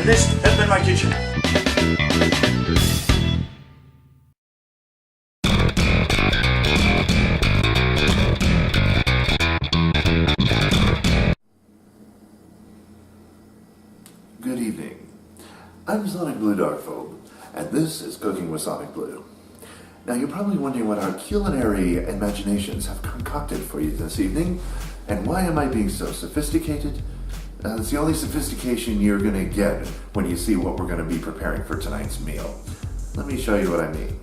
And this has been my kitchen. Good evening. I'm SonicBlu Darkphobe, and this is Cooking with SonicBlu. Now you're probably wondering what our culinary imaginations have concocted for you this evening, and why am I being so sophisticated? It's the only sophistication you're going to get when you see what we're going to be preparing for tonight's meal. Let me show you what I mean.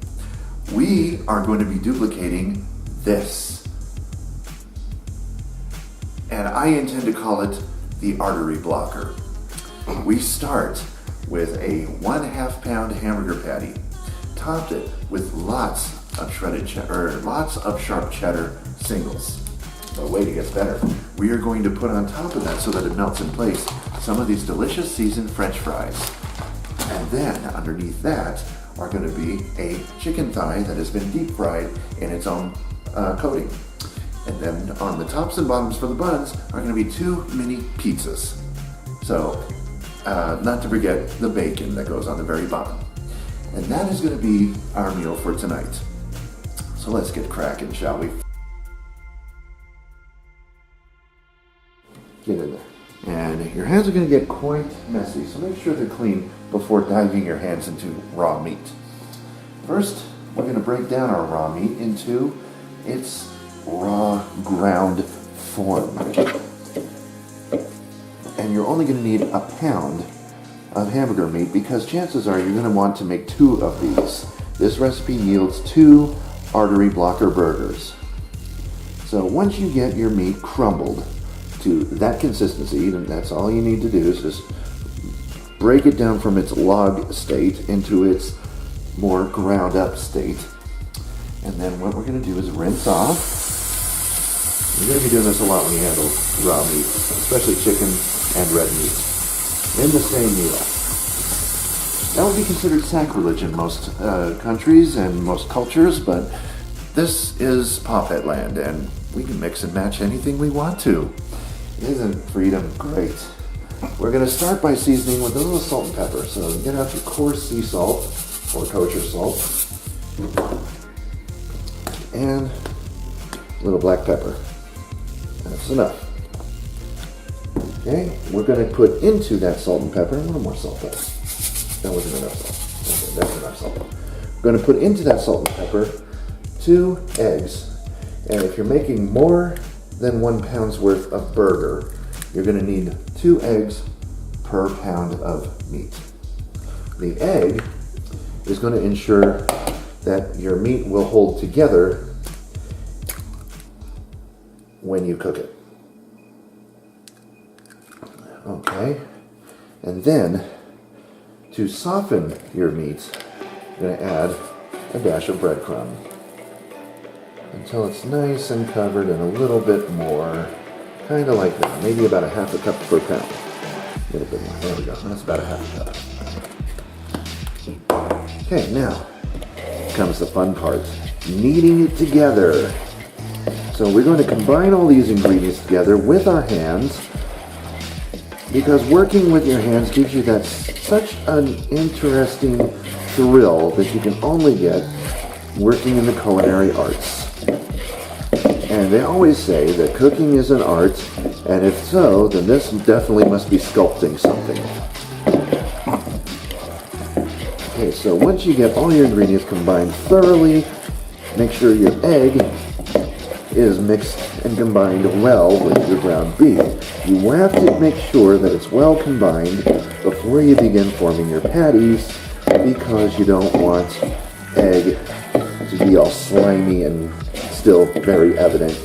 We are going to be duplicating this. And I intend to call it the artery blocker. We start with a 1/2 pound hamburger patty, topped it with lots of shredded cheddar, lots of sharp cheddar singles. But wait, it gets better. We are going to put on top of that, so that it melts in place, some of these delicious seasoned French fries. And then underneath that are going to be a chicken thigh that has been deep fried in its own coating. And then on the tops and bottoms for the buns are going to be 2 mini pizzas. So, not to forget the bacon that goes on the very bottom. And that is going to be our meal for tonight. So let's get cracking, shall we? Get in there. And your hands are going to get quite messy, so make sure they're clean before diving your hands into raw meat. First, we're going to break down our raw meat into its raw ground form. And you're only going to need a pound of hamburger meat, because chances are you're going to want to make 2 of these. This recipe yields 2 artery blocker burgers. So once you get your meat crumbled to that consistency, and that's all you need to do, is just break it down from its log state into its more ground up state. And then what we're going to do is rinse off. You're going to be doing this a lot when you handle raw meat, especially chicken and red meat, in the same meal. That would be considered sacrilege in most countries and most cultures, but this is Pawpet land, and we can mix and match anything we want to. Isn't freedom great? We're going to start by seasoning with a little salt and pepper. So get out your coarse sea salt or kosher salt, and a little black pepper. That's enough. Okay, we're going to put into that salt and pepper a little more salt. That wasn't enough salt. Okay, that's enough salt. We're going to put into that salt and pepper 2 eggs. And if you're making more than 1 pound's worth of burger, you're going to need 2 eggs per pound of meat. The egg is going to ensure that your meat will hold together when you cook it. Okay, and then to soften your meat, you're going to add a dash of breadcrumb until it's nice and covered and a little bit more, kind of like that, maybe about a 1/2 cup per pound. A little bit more, there we go, that's about a 1/2 cup. Okay, now comes the fun part, kneading it together. So we're going to combine all these ingredients together with our hands, because working with your hands gives you that such an interesting thrill that you can only get working in the culinary arts. And they always say that cooking is an art, and if so, then this definitely must be sculpting something. Okay, so once you get all your ingredients combined thoroughly, make sure your egg is mixed and combined well with your ground beef. You have to make sure that it's well combined before you begin forming your patties, because you don't want egg to be all slimy and still very evident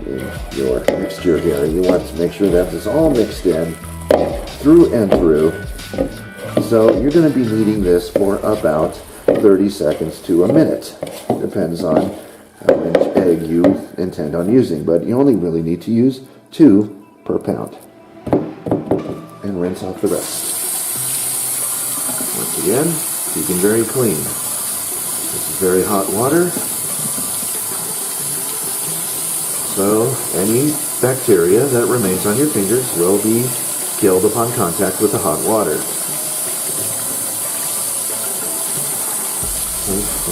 in your mixture here. You want to make sure that it's all mixed in through and through. So you're going to be kneading this for about 30 seconds to a minute. Depends on how much egg you intend on using, but you only really need to use 2 per pound. And rinse off the rest. Once again, keeping very clean. This is very hot water, so any bacteria that remains on your fingers will be killed upon contact with the hot water.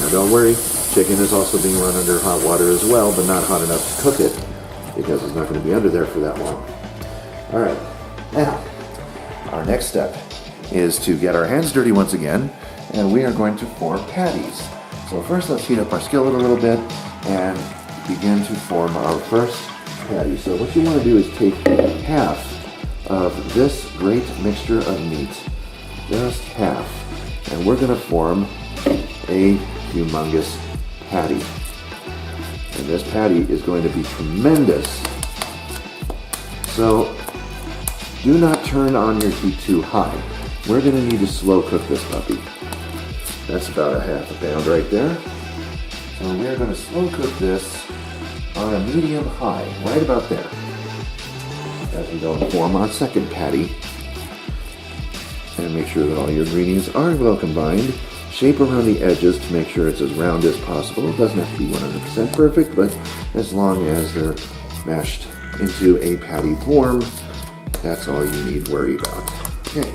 Now don't worry, chicken is also being run under hot water as well, but not hot enough to cook it, because it's not going to be under there for that long. Alright, now, our next step is to get our hands dirty once again, and we are going to form patties. So first let's heat up our skillet a little bit and begin to form our first patty. So what you want to do is take half of this great mixture of meat, just half, and we're going to form a humongous patty. And this patty is going to be tremendous. So do not turn on your heat too high. We're going to need to slow cook this puppy. That's about a half a pound right there. So we're going to slow cook this on a medium high, right about there. As we go and form our second patty. And make sure that all your ingredients are well combined. Shape around the edges to make sure it's as round as possible. It doesn't have to be 100% perfect, but as long as they're mashed into a patty form, that's all you need to worry about. Okay,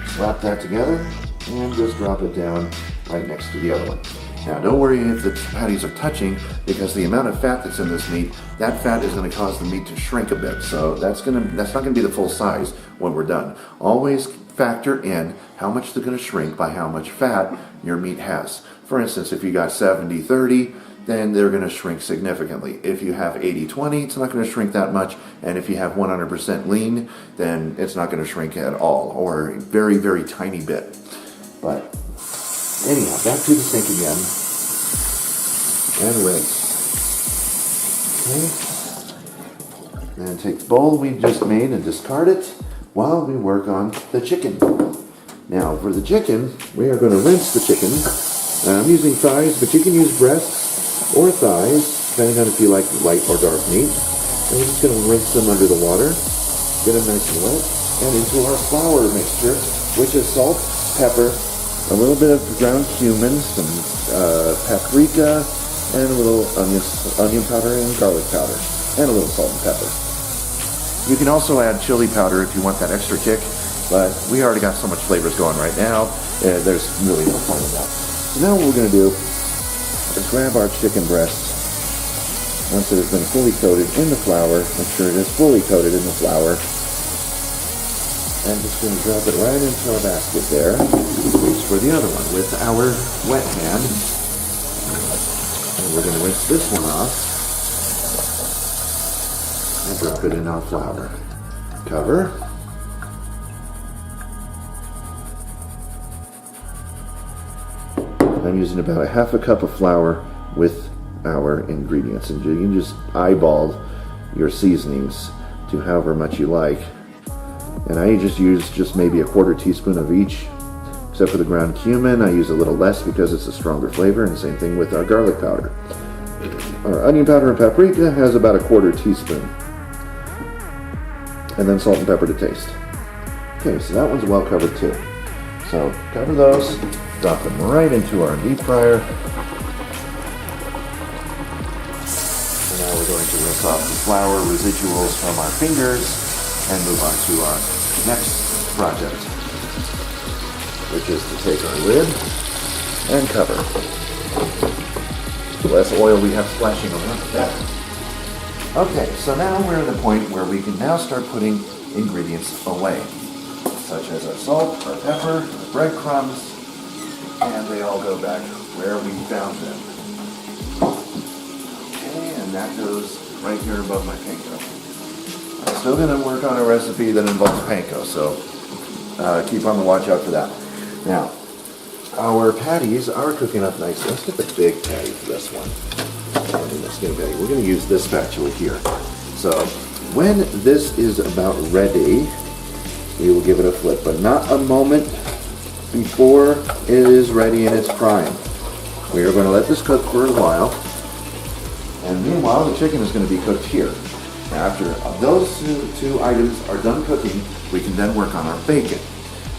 slap that together and just drop it down right next to the other one. Now don't worry if the patties are touching, because the amount of fat that's in this meat, that fat is going to cause the meat to shrink a bit. So that's not going to be the full size when we're done. Always factor in how much they're going to shrink by how much fat your meat has. For instance, if you got 70-30, then they're going to shrink significantly. If you have 80-20, it's not going to shrink that much. And if you have 100% lean, then it's not going to shrink at all, or a very, very tiny bit. But anyhow, back to the sink again. And rinse. Okay. And take the bowl we just made and discard it while we work on the chicken. Now, for the chicken, we are going to rinse the chicken. I'm using thighs, but you can use breasts or thighs, depending on if you like light or dark meat. And we're just going to rinse them under the water, get them nice and wet, and into our flour mixture, which is salt, pepper, a little bit of ground cumin, some paprika, and a little onion powder and garlic powder, and a little salt and pepper. You can also add chili powder if you want that extra kick, but we already got so much flavors going right now, there's really no point in that. So now what we're going to do is grab our chicken breast. Once it has been fully coated in the flour, make sure it is fully coated in the flour, and just going to drop it right into our basket there. Reach for the other one with our wet hand, and we're going to rinse this one off. And drop it in our flour. Cover. I'm using about a half a cup of flour with our ingredients, and you can just eyeball your seasonings to however much you like. And I just use maybe a quarter teaspoon of each, except for the ground cumin. I use a little less because it's a stronger flavor, and the same thing with our garlic powder. Our onion powder and paprika has about a quarter teaspoon. And then salt and pepper to taste. Okay, so that one's well covered too. So cover those, drop them right into our deep fryer. And now we're going to rinse off the flour residuals from our fingers and move on to our next project, which is to take our lid and cover. The less oil we have splashing around, the better. Okay, so now we're at the point where we can now start putting ingredients away, such as our salt, our pepper, our breadcrumbs, and they all go back where we found them. Okay, and that goes right here above my panko. I'm still going to work on a recipe that involves panko, so keep on the watch out for that. Now, our patties are cooking up nicely. Let's get the big patty for this one. And the skinny patty. We're going to use this spatula here. So when this is about ready, we will give it a flip, but not a moment before it is ready in its prime. We are going to let this cook for a while, and meanwhile the chicken is going to be cooked here. After those two items are done cooking, we can then work on our bacon.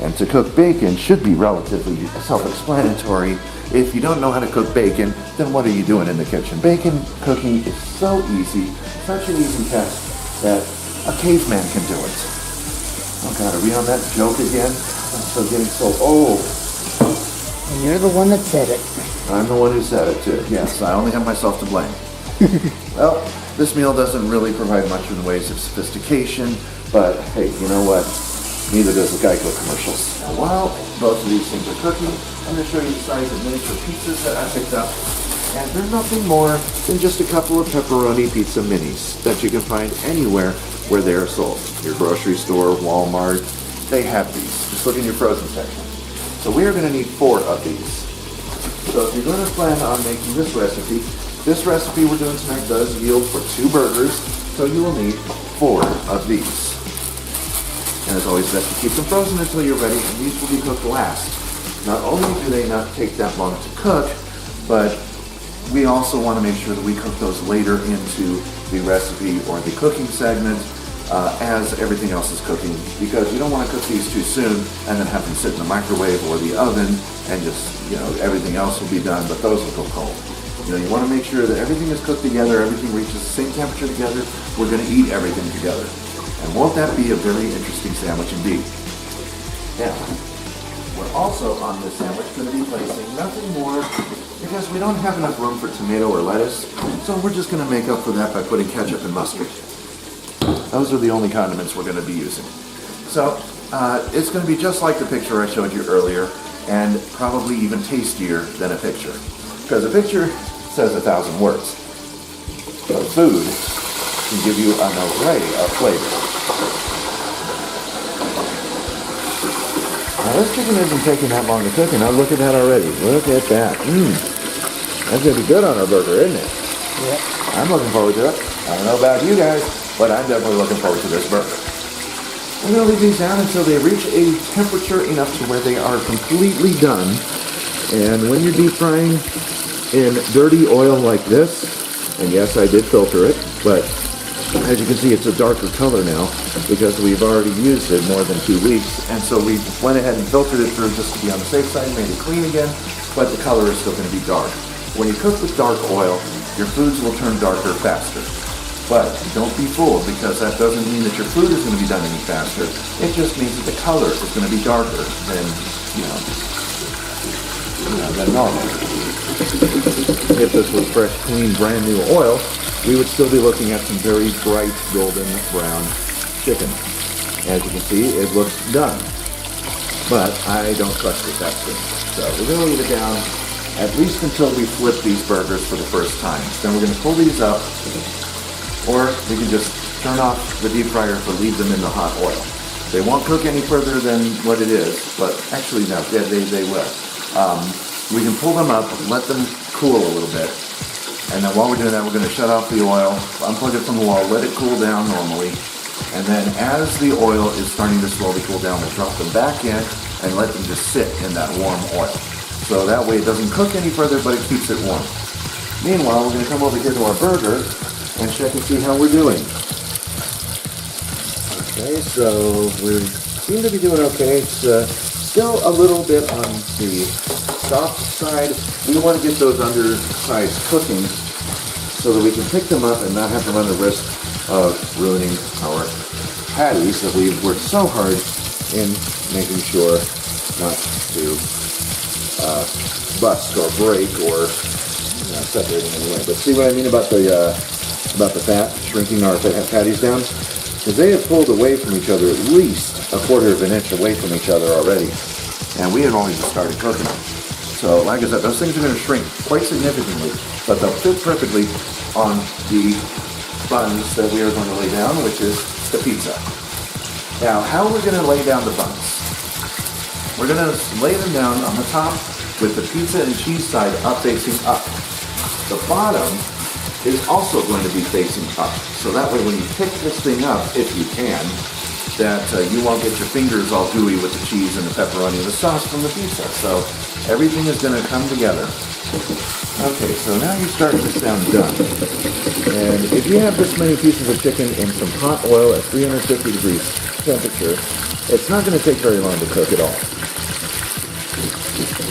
And to cook bacon should be relatively self-explanatory. If you don't know how to cook bacon, then what are you doing in the kitchen? Bacon cooking is so easy, such an easy task that a caveman can do it. Oh God, are we on that joke again? I'm so getting so old. And you're the one that said it. I'm the one who said it too. Yes, I only have myself to blame. Well, this meal doesn't really provide much in the ways of sophistication, but hey, you know what? Neither does the Geico commercials. Now, while both of these things are cooking, I'm going to show you the size of miniature pizzas that I picked up. And they're nothing more than just a couple of pepperoni pizza minis that you can find anywhere where they are sold. Your grocery store, Walmart, they have these. Just look in your frozen section. So we are going to need 4 of these. So if you're going to plan on making this recipe we're doing tonight does yield for 2 burgers, so you will need 4 of these. And it's always best to keep them frozen until you're ready, and these will be cooked last. Not only do they not take that long to cook, but we also want to make sure that we cook those later into the recipe or the cooking segment as everything else is cooking, because you don't want to cook these too soon and then have them sit in the microwave or the oven and just, everything else will be done, but those will go cold. You want to make sure that everything is cooked together, everything reaches the same temperature together. We're going to eat everything together. And won't that be a very interesting sandwich indeed? Now, we're also on this sandwich going to be placing nothing more because we don't have enough room for tomato or lettuce, so we're just going to make up for that by putting ketchup and mustard. Those are the only condiments we're going to be using. So, it's going to be just like the picture I showed you earlier, and probably even tastier than a picture. Because a picture says 1,000 words. But food can give you an array of flavors. Now this chicken isn't taking that long to cook, and I'm looking at that already. Look at that. That's going to be good on our burger, isn't it? Yep. I'm looking forward to it. I don't know about you guys, but I'm definitely looking forward to this burger. I'm going to leave these down until they reach a temperature enough to where they are completely done. And when you're deep frying in dirty oil like this, and yes, I did filter it, but as you can see, it's a darker color now because we've already used it more than 2 weeks, and so we went ahead and filtered it through just to be on the safe side, made it clean again, but the color is still going to be dark. When you cook with dark oil, your foods will turn darker faster. But don't be fooled, because that doesn't mean that your food is going to be done any faster. It just means that the color is going to be darker than, than normal. If this was fresh, clean, brand new oil, we would still be looking at some very bright golden brown chicken. As you can see, it looks done. But I don't trust it that soon. So we're going to leave it down at least until we flip these burgers for the first time. Then we're going to pull these up, or we can just turn off the deep fryer to leave them in the hot oil. They won't cook any further than what it is, but actually no, they will. We can pull them up, let them cool a little bit, and then while we're doing that, we're going to shut off the oil, unplug it from the wall, let it cool down normally, and then as the oil is starting to slowly cool down, we'll drop them back in and let them just sit in that warm oil. So that way it doesn't cook any further, but it keeps it warm. Meanwhile, we're going to come over here to our burger and check and see how we're doing. Okay, so we seem to be doing okay. It's still a little bit on the soft side. We want to get those undersides cooking so that we can pick them up and not have to run the risk of ruining our patties that we've worked so hard in making sure not to bust or break or separate in any way. But see what I mean about the fat, shrinking our patties down? Because they have pulled away from each other at least a quarter of an inch away from each other already. And we had only just started cooking them. So like I said, those things are going to shrink quite significantly, but they'll fit perfectly on the buns that we are going to lay down, which is the pizza. Now, how are we going to lay down the buns? We're going to lay them down on the top with the pizza and cheese side up facing up. The bottom is also going to be facing up. So that way when you pick this thing up, if you can, that you won't get your fingers all gooey with the cheese and the pepperoni and the sauce from the pizza. So everything is going to come together. Okay, so now you're starting to sound done. And if you have this many pieces of chicken in some hot oil at 350 degrees temperature, it's not going to take very long to cook at all.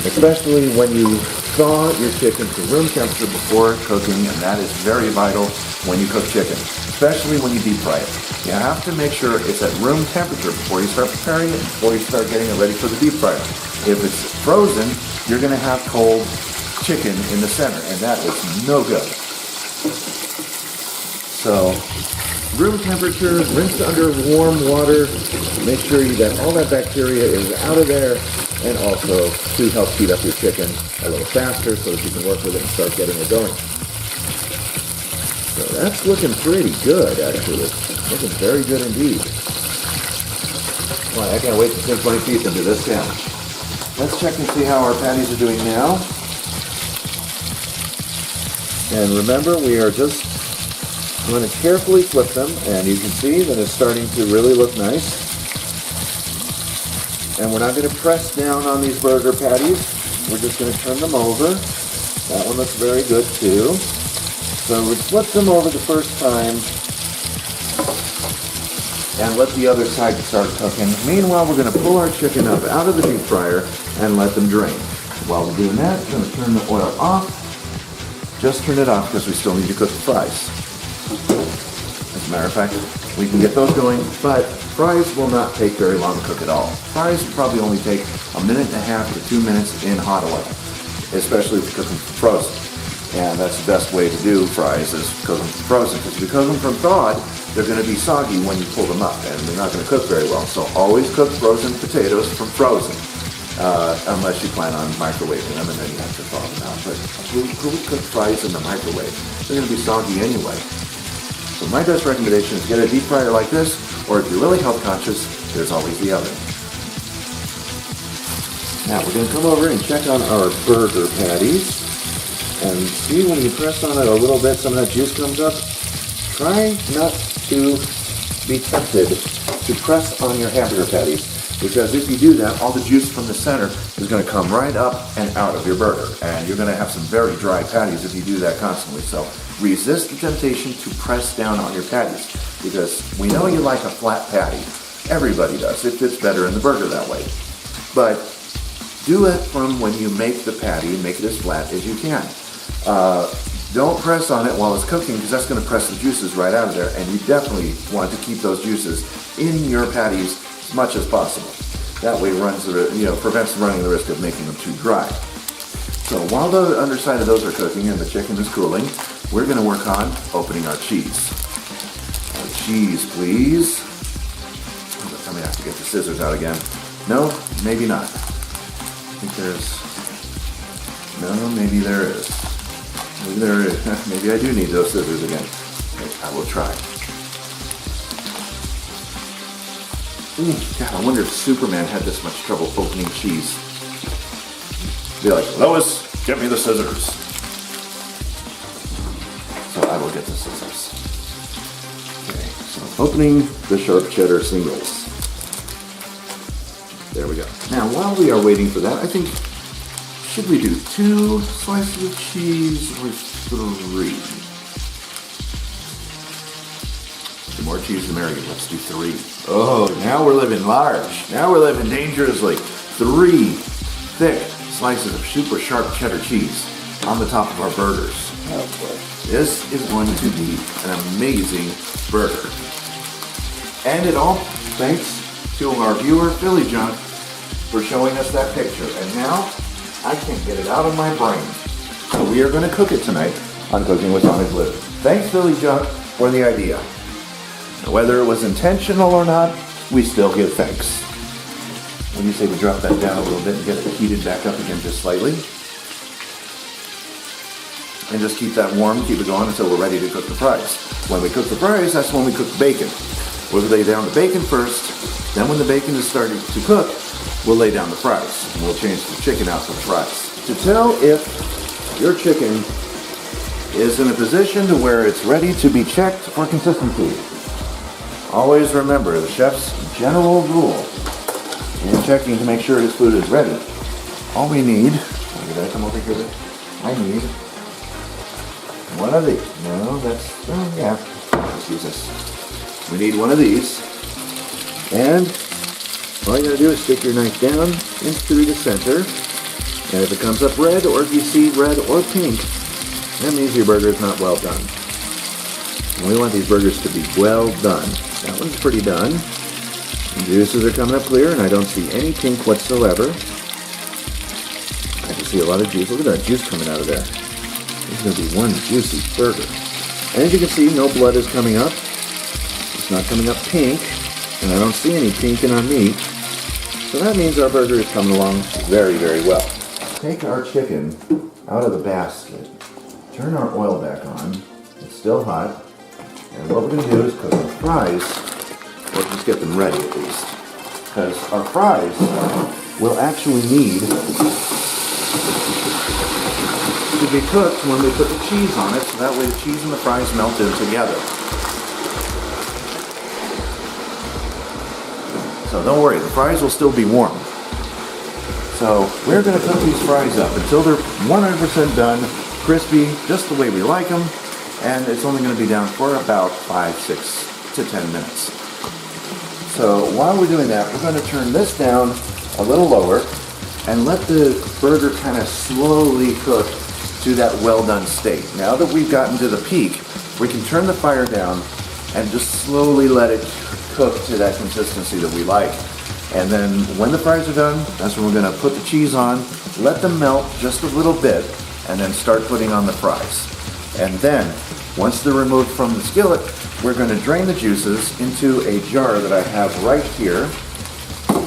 Especially when you thaw your chicken to room temperature before cooking, and that is very vital when you cook chicken, especially when you deep fry it. You have to make sure it's at room temperature before you start preparing it, before you start getting it ready for the deep fryer. If it's frozen, you're going to have cold chicken in the center, and that is no good. So, room temperature, rinse under warm water, make sure that all that bacteria is out of there, and also to help heat up your chicken a little faster so that you can work with it and start getting it going. So that's looking pretty good, actually. It's looking very good indeed. Well, I can't wait to sink my teeth into this sandwich. Let's check and see how our patties are doing now. And remember, we are just going to carefully flip them, and you can see that it's starting to really look nice. And we're not going to press down on these burger patties. We're just going to turn them over. That one looks very good too. So we flip them over the first time and let the other side start cooking. Meanwhile, we're going to pull our chicken up out of the deep fryer and let them drain. While we're doing that, we're going to turn the oil off. Just turn it off because we still need to cook the fries. As a matter of fact, we can get those going, but fries will not take very long to cook at all. Fries will probably only take 1.5 to 2 minutes in hot oil, especially if you cook them frozen. And that's the best way to do fries is cook them frozen, because if you cook them from thawed, they're going to be soggy when you pull them up, and they're not going to cook very well. So always cook frozen potatoes from frozen, unless you plan on microwaving them, and then you have to thaw them out. But who cook fries in the microwave? They're going to be soggy anyway. So my best recommendation is get a deep fryer like this, or if you're really health conscious, there's always the oven. Now we're going to come over and check on our burger patties. And see, when you press on it a little bit, some of that juice comes up. Try not to be tempted to press on your hamburger patties, because if you do that, all the juice from the center is going to come right up and out of your burger. And you're going to have some very dry patties if you do that constantly. So resist the temptation to press down on your patties, because we know you like a flat patty. Everybody does. It fits better in the burger that way. But do it from when you make the patty, make it as flat as you can. Don't press on it while it's cooking, because that's going to press the juices right out of there, and you definitely want to keep those juices in your patties as much as possible. That way prevents running the risk of making them too dry. So while the underside of those are cooking and the chicken is cooling, we're going to work on opening our cheese. Our cheese, please. I'm going to have to get the scissors out again. No, maybe not. I think maybe there is. Maybe there is. Maybe I do need those scissors again. I will try. God, I wonder if Superman had this much trouble opening cheese. Be like, Lois, get me the scissors. So I will get the scissors. Okay, so opening the sharp cheddar singles. There we go. Now, while we are waiting for that, I think, should we do 2 slices of cheese or 3? The more cheese, the merrier. Let's do 3. Oh, now we're living large. Now we're living dangerously. 3 thick slices of super sharp cheddar cheese on the top of our burgers. Oh boy. This is going to be an amazing burger. And it all thanks to our viewer, Philly Junk, for showing us that picture. And now, I can't get it out of my brain. So we are going to cook it tonight on Cooking with SonicBlu. Thanks, Philly Junk, for the idea. Now, whether it was intentional or not, we still give thanks. What do you say we drop that down a little bit and get it heated back up again just slightly? And just keep that warm, keep it going until we're ready to cook the fries. When we cook the fries, that's when we cook the bacon. We'll lay down the bacon first, then when the bacon is starting to cook, we'll lay down the fries, and we'll change the chicken out for the fries. to tell if your chicken is in a position to where it's ready to be checked for consistency. Always remember the chef's general rule in checking to make sure his food is ready. All we need, did I come over here? I need one of these. No, that's, oh yeah, let's use this. We need one of these. And all you gotta do is stick your knife down into the center. And if it comes up red, or if you see red or pink, that means your burger is not well done. And we want these burgers to be well done. That one's pretty done. The juices are coming up clear, and I don't see any pink whatsoever. I can see a lot of juice. Look at that juice coming out of there. This is going to be one juicy burger. And as you can see, no blood is coming up. It's not coming up pink, and I don't see any pink in our meat. So that means our burger is coming along very, very well. Take our chicken out of the basket. Turn our oil back on. It's still hot. And what we're going to do is cook our fries, or just get them ready at least. Because our fries will actually need to be cooked when we put the cheese on it, so that way the cheese and the fries melt in together. So don't worry, the fries will still be warm. So we're going to cook these fries up until they're 100% done, crispy, just the way we like them, and it's only going to be down for about 5, 6 to 10 minutes. So while we're doing that, we're going to turn this down a little lower and let the burger kind of slowly cook to that well done state. Now that we've gotten to the peak, we can turn the fire down and just slowly let it cook to that consistency that we like. And then when the fries are done, that's when we're going to put the cheese on, let them melt just a little bit, and then start putting on the fries. And then, once they're removed from the skillet, we're going to drain the juices into a jar that I have right here.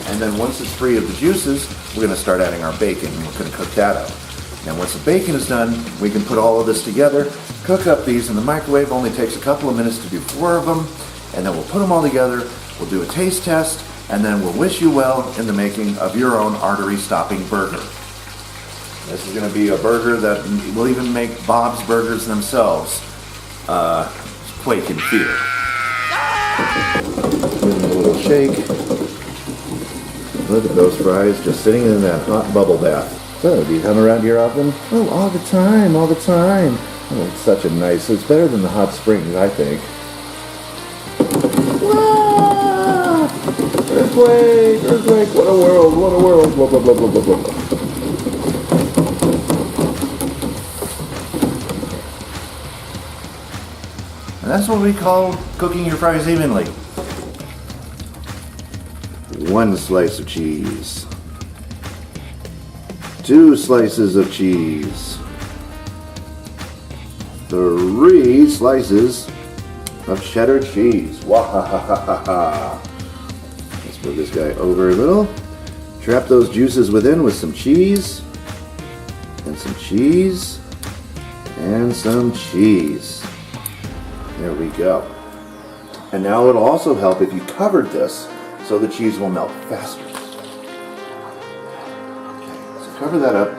And then once it's free of the juices, we're going to start adding our bacon, and we're going to cook that up. Now once the bacon is done, we can put all of this together, cook up these in the microwave. Only takes a couple of minutes to do 4 of them, and then we'll put them all together, we'll do a taste test, and then we'll wish you well in the making of your own artery stopping burger. This is going to be a burger that will even make Bob's Burgers themselves quake in fear. Give them a little shake. Look at those fries just sitting in that hot bubble bath. So, do you come around here often? Oh, all the time, all the time. Oh, it's such a nice, it's better than the hot springs, I think. Wah! Earthquake, earthquake, what a world, what a world, blah, blah, blah, blah, blah, blah. And that's what we call cooking your fries evenly. 1 slice of cheese. 2 slices of cheese. 3 slices of cheddar cheese. Wahahaha. Let's move this guy over a little. Trap those juices within with some cheese. And some cheese. And some cheese. There we go. And now it'll also help if you covered this so the cheese will melt faster. Okay, so cover that up,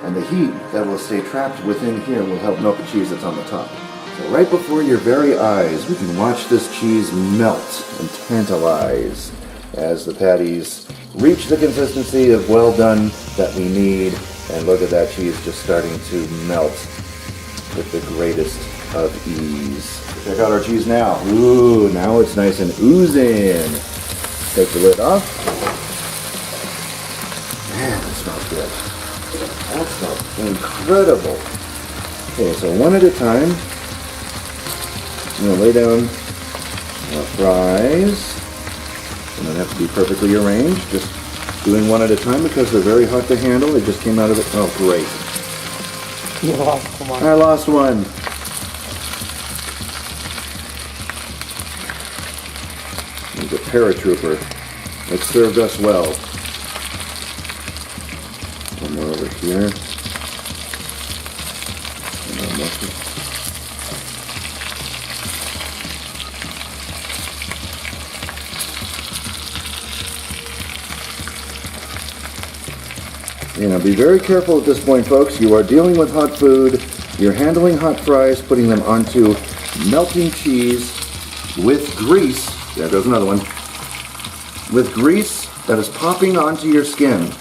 and the heat that will stay trapped within here will help melt the cheese that's on the top. So right before your very eyes, we can watch this cheese melt and tantalize as the patties reach the consistency of well done that we need. And look at that cheese just starting to melt with the greatest of ease. Check out our cheese now. Ooh, now it's nice and oozing. Take the lid off. Man, that smells good. That smells incredible. Okay, so one at a time, I'm going to lay down our fries. They don't have to be perfectly arranged, just doing one at a time because they're very hot to handle. They just came out of it. Oh, great. You lost one. I lost one. He's a paratrooper. It served us well. One more over here. And Be very careful at this point, folks. You are dealing with hot food. You're handling hot fries, putting them onto melting cheese with grease. There goes another one. With grease that is popping onto your skin.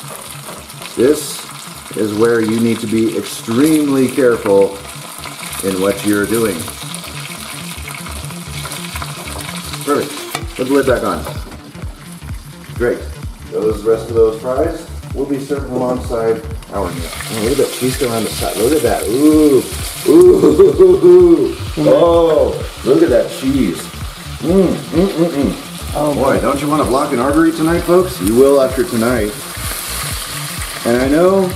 This is where you need to be extremely careful in what you're doing. Perfect. Put the lid back on. Great. The rest of those fries will be served alongside our meal. Oh, look at that cheese going on the side. Look at that. Ooh. Ooh. Oh, look at that cheese. Oh boy, don't you want to block an artery tonight, folks? You will after tonight. And I know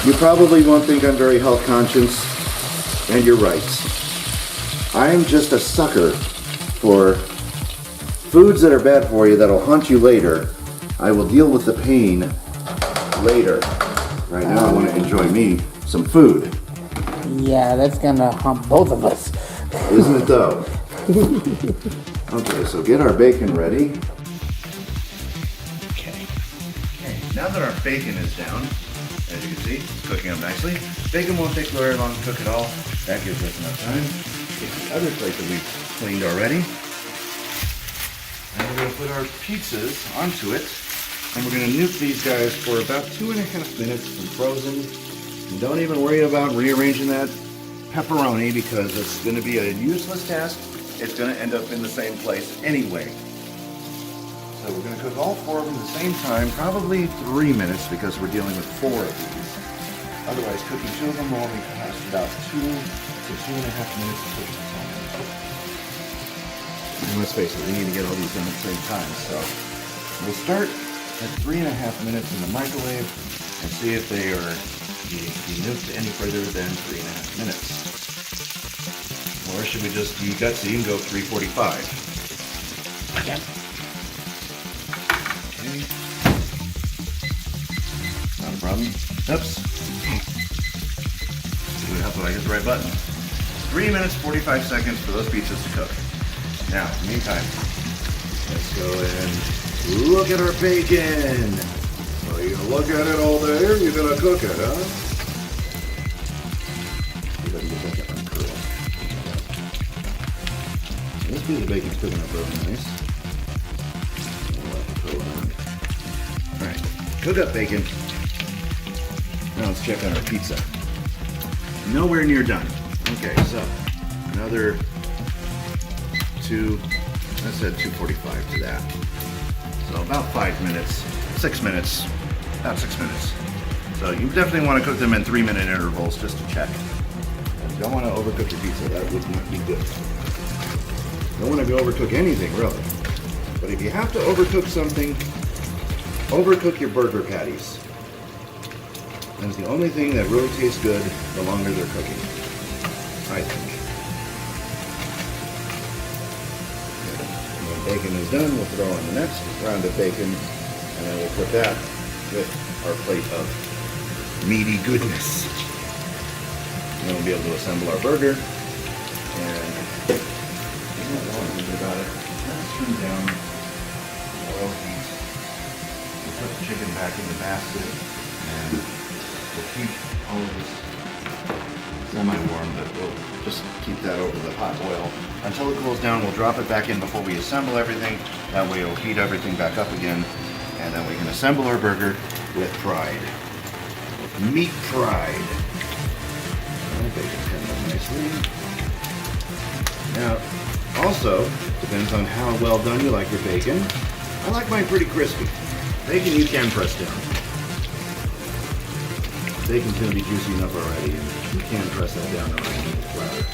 you probably won't think I'm very health conscious, and you're right. I'm just a sucker for foods that are bad for you that'll haunt you later. I will deal with the pain later. Right now I want to enjoy me some food. Yeah, that's gonna hump both of us. Isn't it though? Okay, so get our bacon ready. Okay, now that our bacon is down, as you can see, it's cooking up nicely. Bacon won't take very long to cook at all. That gives us enough time. Get the other plate that we've cleaned already. And we're going to put our pizzas onto it. And we're going to nuke these guys for about 2.5 minutes from frozen. And don't even worry about rearranging that pepperoni because it's going to be a useless task. It's going to end up in the same place anyway. So we're going to cook all 4 of them at the same time, probably 3 minutes because we're dealing with 4 of these. Otherwise, cooking 2 of them will only cost about 2 to 2.5 minutes to cook. And let's face it, we need to get all these done at the same time. So we'll start at 3.5 minutes in the microwave and see if they are be nuked any further than 3.5 minutes. Or should we just be gutsy and go 345? Again. Okay. Not a problem. Oops. Hopefully I hit the right button. 3 minutes, 45 seconds for those pizzas to cook. Now, in the meantime, let's go and look at our bacon. Are you gonna look at it all day or are you gonna cook it, huh? This piece of bacon's cooking up really nice. Alright, cook up bacon. Now let's check on our pizza. Nowhere near done. Okay, so another 2, I said 245 to that. So about 5 minutes, 6 minutes, about 6 minutes. So you definitely want to cook them in 3-minute intervals just to check. You don't want to overcook your pizza, that would not be good. You don't want to overcook anything, really. But if you have to overcook something, overcook your burger patties. That's the only thing that really tastes good the longer they're cooking, I think. When bacon is done, we'll throw in the next round of bacon, and then we'll put that with our plate of meaty goodness. And then we'll be able to assemble our burger. And about it. Let's turn down the oil heat. We'll put the chicken back in the basket, and we'll keep all of this semi-warm, but we'll just keep that over the hot oil. Until it cools down, we'll drop it back in before we assemble everything. That way it'll heat everything back up again, and then we can assemble our burger with pride. With meat pride. And bacon comes up nicely. Now, also, depends on how well done you like your bacon. I like mine pretty crispy. Bacon you can press down. Bacon's going to be juicy enough already, and you can press that down around the platter.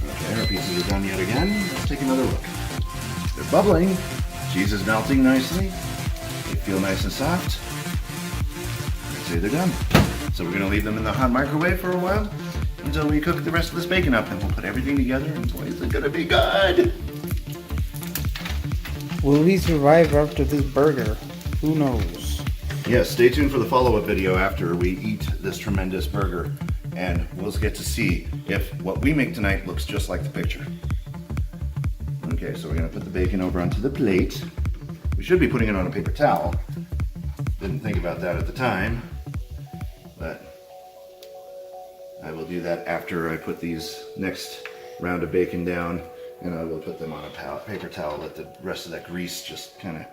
Okay, our pieces are done yet again. Let's take another look. They're bubbling. Cheese is melting nicely. They feel nice and soft. I'd say they're done. So we're going to leave them in the hot microwave for a while until we cook the rest of this bacon up, and we'll put everything together, and boy, is it gonna be good! Will we survive after this burger? Who knows? Yes, stay tuned for the follow-up video after we eat this tremendous burger, and we'll get to see if what we make tonight looks just like the picture. Okay, so we're gonna put the bacon over onto the plate. We should be putting it on a paper towel. Didn't think about that at the time, but I will do that after I put these next round of bacon down, and I will put them on a paper towel, let the rest of that grease just kind of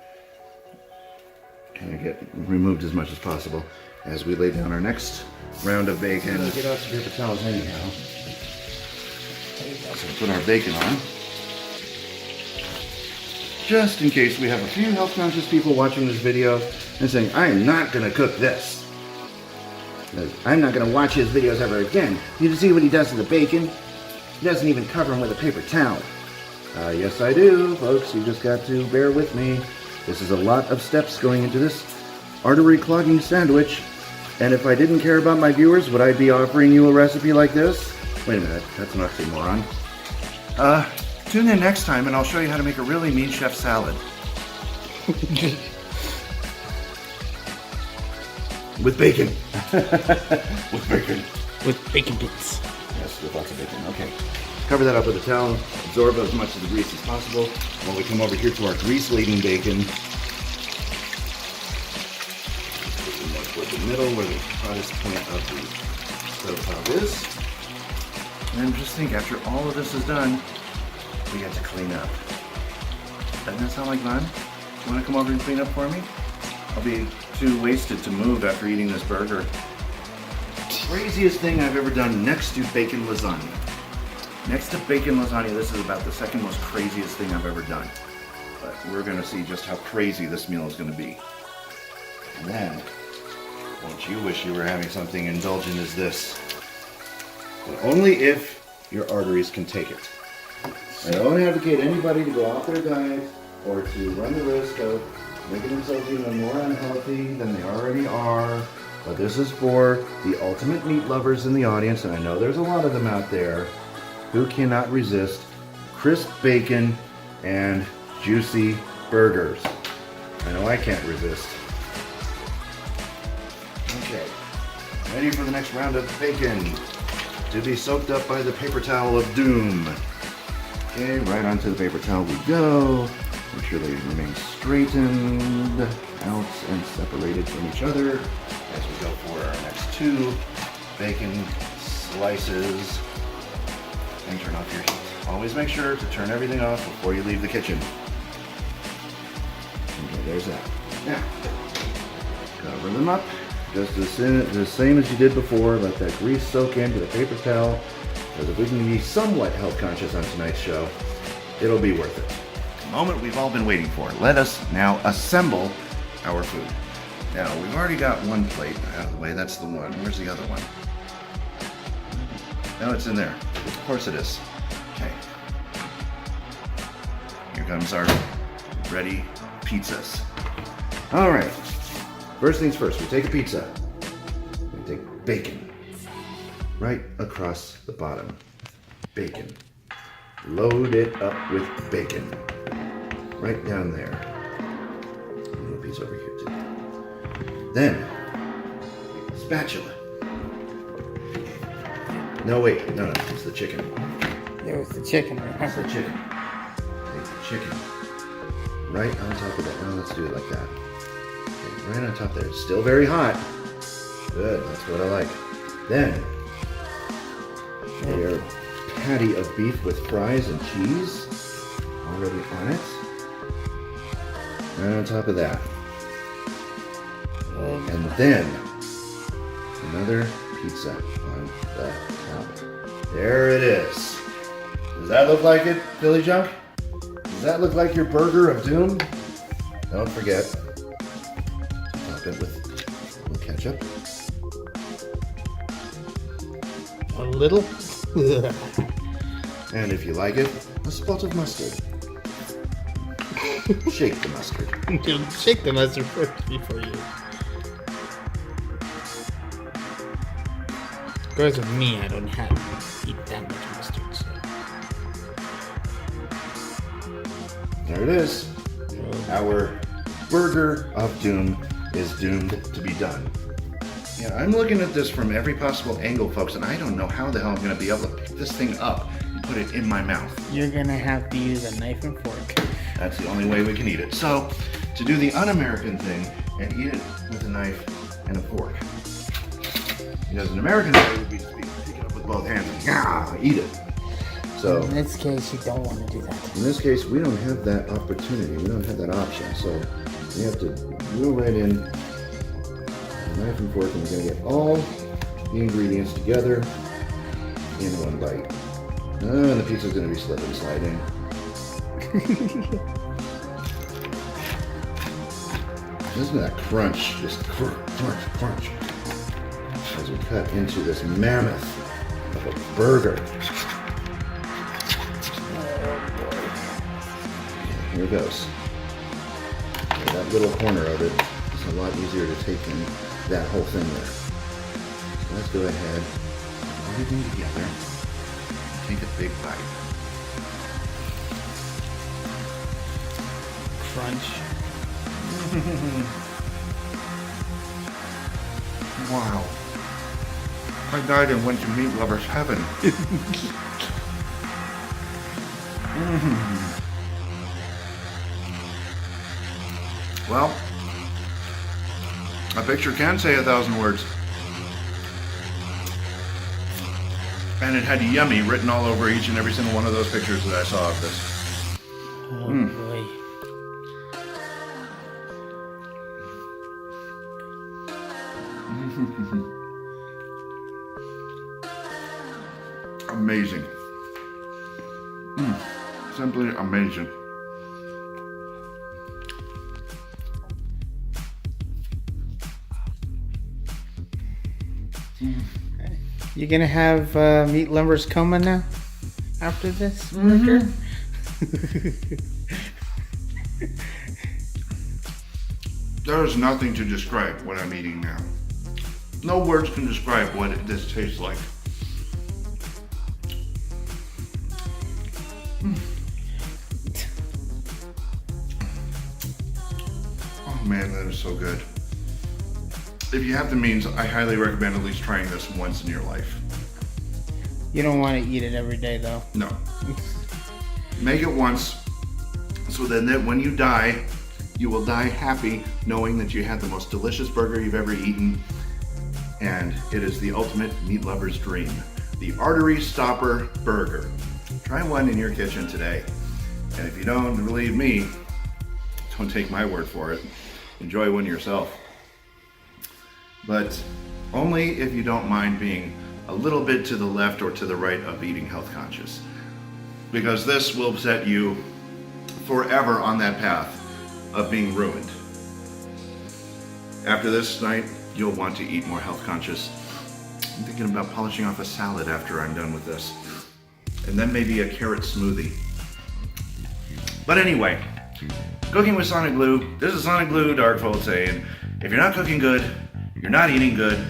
get removed as much as possible as we lay down our next round of bacon. Get out some paper towels anyhow. So put our bacon on, just in case we have a few health conscious people watching this video and saying, I am not going to cook this. I'm not going to watch his videos ever again. You see what he does to the bacon? He doesn't even cover him with a paper towel. Yes, I do, folks. You just got to bear with me. This is a lot of steps going into this artery clogging sandwich. And if I didn't care about my viewers, would I be offering you a recipe like this? Wait a minute, that's an oxymoron. Tune in next time and I'll show you how to make a really mean chef salad. With bacon. With bacon. With bacon bits. Yes, with lots of bacon. Okay. Cover that up with a towel. Absorb as much of the grease as possible. While we come over here to our grease-laden bacon. Put it more toward the middle where the hottest point of the stovetop is. And just think, after all of this is done, we get to clean up. Doesn't that sound like fun? You want to come over and clean up for me? I'll be too wasted to move after eating this burger. Craziest thing I've ever done next to bacon lasagna. Next to bacon lasagna, this is about the second most craziest thing I've ever done. But we're going to see just how crazy this meal is going to be. And then, won't you wish you were having something indulgent as this? But only if your arteries can take it. I don't advocate anybody to go off their diet or to run the risk of making themselves even more unhealthy than they already are. But this is for the ultimate meat lovers in the audience, and I know there's a lot of them out there who cannot resist crisp bacon and juicy burgers. I know I can't resist. Okay, ready for the next round of bacon to be soaked up by the paper towel of doom. Okay, right onto the paper towel we go. Make sure they remain straightened out and separated from each other as we go for our next two bacon slices. And turn off your heat. Always make sure to turn everything off before you leave the kitchen. Okay, there's that. Now, cover them up just the same as you did before. Let that grease soak into the paper towel. Because if we can be somewhat health conscious on tonight's show, it'll be worth it. The moment we've all been waiting for. Let us now assemble our food. Now, we've already got one plate out of the way. That's the one. Where's the other one? No, it's in there. Of course it is. Okay. Here comes our ready pizzas. All right. First things first, we take a pizza. We take bacon. Right across the bottom. Bacon. Load it up with bacon. Right down there. A little piece over here too. Then, spatula. No, wait, no, it's the chicken. There's the chicken. It's the chicken. Take the chicken. Right on top of that. Oh, let's do it like that. Okay, right on top there. It's still very hot. Good, that's what I like. Then, your patty of beef with fries and cheese. Already on it. Right on top of that. And then, another pizza on the top. There it is. Does that look like it, Billy Junk? Does that look like your burger of doom? Don't forget, top it with a little ketchup. A little? And if you like it, a spot of mustard. Shake the mustard. Shake the mustard first before you. Because of me, I don't eat that much mustard. So. There it is. Our burger of doom is doomed to be done. Yeah, I'm looking at this from every possible angle, folks, and I don't know how the hell I'm going to be able to pick this thing up and put it in my mouth. You're going to have to use a knife and fork. That's the only way we can eat it. So, to do the un-American thing and eat it with a knife and a fork. Because an American way would be to pick it up with both hands and eat it. So in this case, you don't want to do that. in this case, we don't have that opportunity. We don't have that option. So we have to wheel right in a knife and fork, and we're going to get all the ingredients together in one bite. And the pizza's going to be slip and sliding. Listen to that crunch, just crunch, as we cut into this mammoth of a burger. Here goes. Okay, that little corner of it is a lot easier to take than that whole thing there. So let's go ahead, put everything together, and take a big bite. Crunch. Wow. I died and went to meat lovers heaven. Well, a picture can say 1,000 words. And it had yummy written all over each and every single one of those pictures that I saw of this. Oh boy. Amazing. Simply amazing. You gonna have meat lovers coma now after this burger? There is nothing to describe what I'm eating now. No words can describe what this tastes like. Oh man, that is so good. If you have the means, I highly recommend at least trying this once in your life. You don't want to eat it every day though. No. Make it once, so then that when you die, you will die happy knowing that you had the most delicious burger you've ever eaten, and it is the ultimate meat lover's dream. The Artery Stopper Burger. Try one in your kitchen today. And if you don't believe me, don't take my word for it. Enjoy one yourself. But only if you don't mind being a little bit to the left or to the right of eating health conscious. Because this will set you forever on that path of being ruined. After this night, you'll want to eat more health conscious. I'm thinking about polishing off a salad after I'm done with this. And then maybe a carrot smoothie. But anyway, cooking with SonicBlu. This is SonicBlu Darkfold saying, if you're not cooking good, you're not eating good.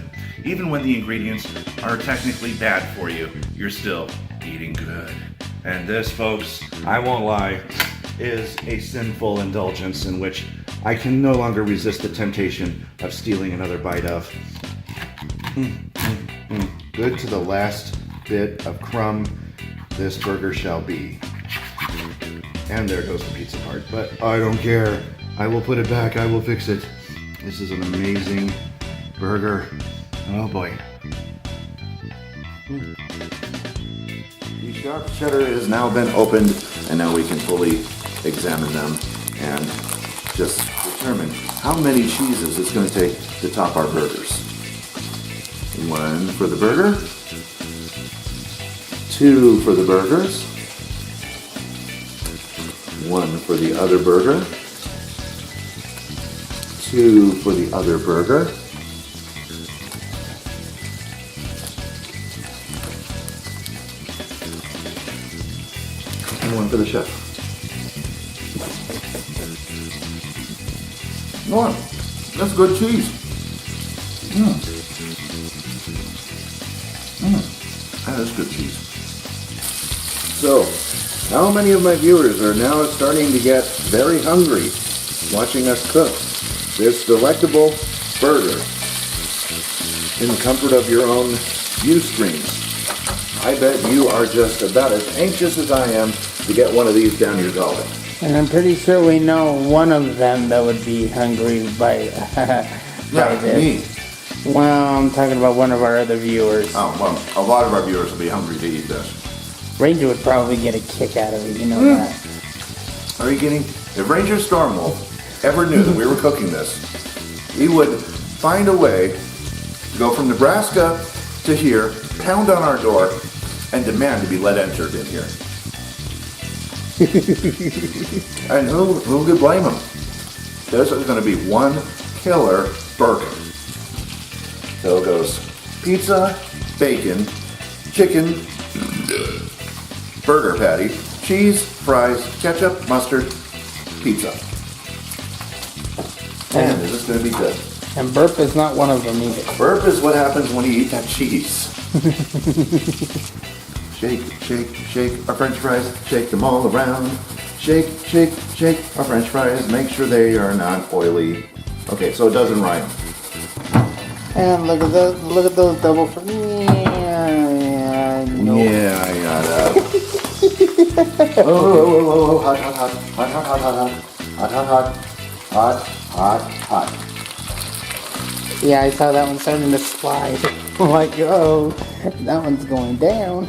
Even when the ingredients are technically bad for you, you're still eating good. And this, folks, I won't lie, is a sinful indulgence in which I can no longer resist the temptation of stealing another bite of. Good to the last bit of crumb this burger shall be. And there goes the pizza part, but I don't care. I will put it back, I will fix it. This is an amazing burger. Oh boy. The sharp cheddar has now been opened, and now we can fully examine them and just determine how many cheeses it's going to take to top our burgers. 1 for the burger, 2 for the burgers, 1 for the other burger, 2 for the other burger, and 1 for the chef. 1. That's good cheese. That is good cheese. So, how many of my viewers are now starting to get very hungry watching us cook this delectable burger in the comfort of your own view screens? I bet you are just about as anxious as I am to get one of these down your gullet. And I'm pretty sure we know one of them that would be hungry by this. Me. Well, I'm talking about one of our other viewers. Oh, well, a lot of our viewers will be hungry to eat this. Ranger would probably get a kick out of it, you know that. Are you kidding? If Ranger Stormwolf ever knew that we were cooking this, he would find a way to go from Nebraska to here, pound on our door, and demand to be let entered in here. And who could blame him? This is going to be one killer burger. So it goes pizza, bacon, chicken, burger patty, cheese, fries, ketchup, mustard, pizza. Man, is this going to be good. And burp is not one of them either. Burp is what happens when you eat that cheese. Shake, shake, shake our French fries, shake them all around. Shake, shake, shake our French fries, make sure they are not oily. Okay, so it doesn't rhyme. And look at those double fries. Yeah, no. Yeah, I got it. Oh, hot, hot, hot, hot, hot, hot, hot, hot, hot, hot. Yeah, I saw that one starting to slide. I'm like, oh, that one's going down.